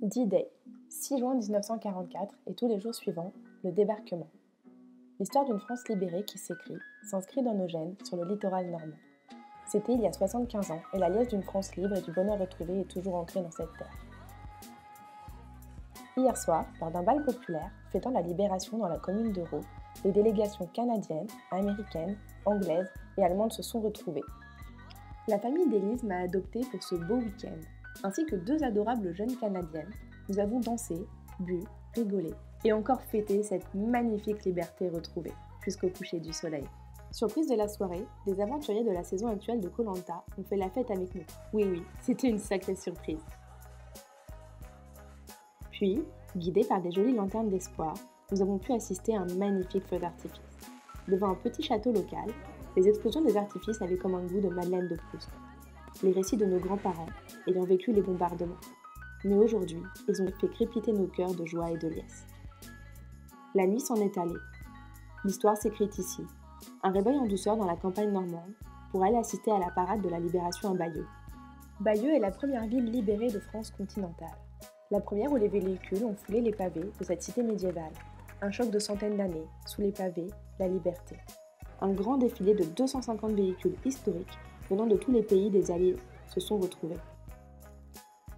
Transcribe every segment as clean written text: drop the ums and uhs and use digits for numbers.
D-Day, 6 juin 1944 et tous les jours suivants, le débarquement. L'histoire d'une France libérée qui s'écrit, s'inscrit dans nos gènes sur le littoral normand. C'était il y a 75 ans et la liesse d'une France libre et du bonheur retrouvé est toujours ancrée dans cette terre. Hier soir, lors d'un bal populaire fêtant la libération dans la commune de Raux, les délégations canadiennes, américaines, anglaises et allemandes se sont retrouvées. La famille d'Élise m'a adoptée pour ce beau week-end. Ainsi que deux adorables jeunes Canadiennes, nous avons dansé, bu, rigolé et encore fêté cette magnifique liberté retrouvée jusqu'au coucher du soleil. Surprise de la soirée, des aventuriers de la saison actuelle de Koh-Lanta ont fait la fête avec nous. Oui, c'était une sacrée surprise. Puis, guidés par des jolies lanternes d'espoir, nous avons pu assister à un magnifique feu d'artifice. Devant un petit château local, les explosions des artifices avaient comme un goût de Madeleine de Proust. Les récits de nos grands-parents ayant vécu les bombardements. Mais aujourd'hui, ils ont fait crépiter nos cœurs de joie et de liesse. La nuit s'en est allée. L'histoire s'écrit ici. Un réveil en douceur dans la campagne normande pour aller assister à la parade de la libération à Bayeux. Bayeux est la première ville libérée de France continentale. La première où les véhicules ont foulé les pavés de cette cité médiévale. Un choc de centaines d'années, sous les pavés, la liberté. Un grand défilé de 250 véhicules historiques venant de tous les pays des Alliés se sont retrouvés.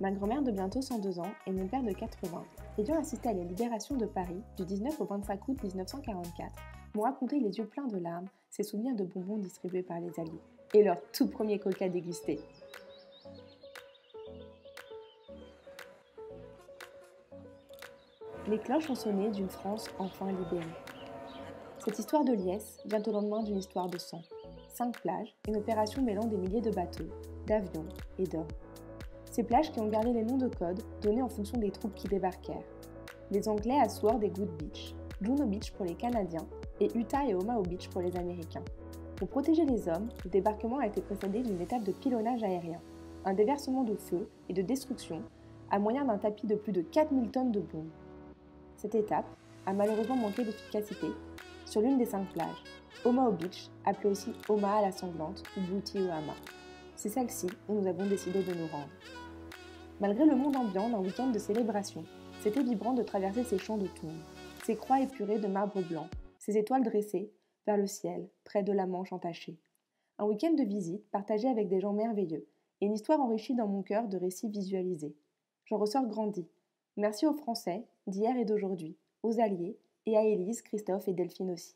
Ma grand-mère de bientôt 102 ans et mon père de 80, ayant assisté à la libération de Paris du 19 au 25 août 1944, m'ont raconté les yeux pleins de larmes ces souvenirs de bonbons distribués par les Alliés et leur tout premier coca dégusté. Les cloches ont sonné d'une France enfin libérée. Cette histoire de liesse vient au lendemain d'une histoire de sang. 5 plages, une opération mêlant des milliers de bateaux, d'avions et d'hommes. Ces plages qui ont gardé les noms de code donnés en fonction des troupes qui débarquèrent. Les Anglais à Sword et Good Beach, Juno Beach pour les Canadiens et Utah et Omaha Beach pour les Américains. Pour protéger les hommes, le débarquement a été précédé d'une étape de pilonnage aérien, un déversement de feu et de destruction à moyen d'un tapis de plus de 4000 tonnes de bombes. Cette étape a malheureusement manqué d'efficacité sur l'une des 5 plages, Omaha Beach, appelée aussi Omaha la sanglante ou Booty Ohama. C'est celle-ci où nous avons décidé de nous rendre. Malgré le monde ambiant d'un week-end de célébration, c'était vibrant de traverser ces champs de tombes, ces croix épurées de marbre blanc, ces étoiles dressées vers le ciel, près de la Manche entachée. Un week-end de visite partagé avec des gens merveilleux et une histoire enrichie dans mon cœur de récits visualisés. J'en ressors grandi. Merci aux Français, d'hier et d'aujourd'hui, aux Alliés et à Élise, Christophe et Delphine aussi.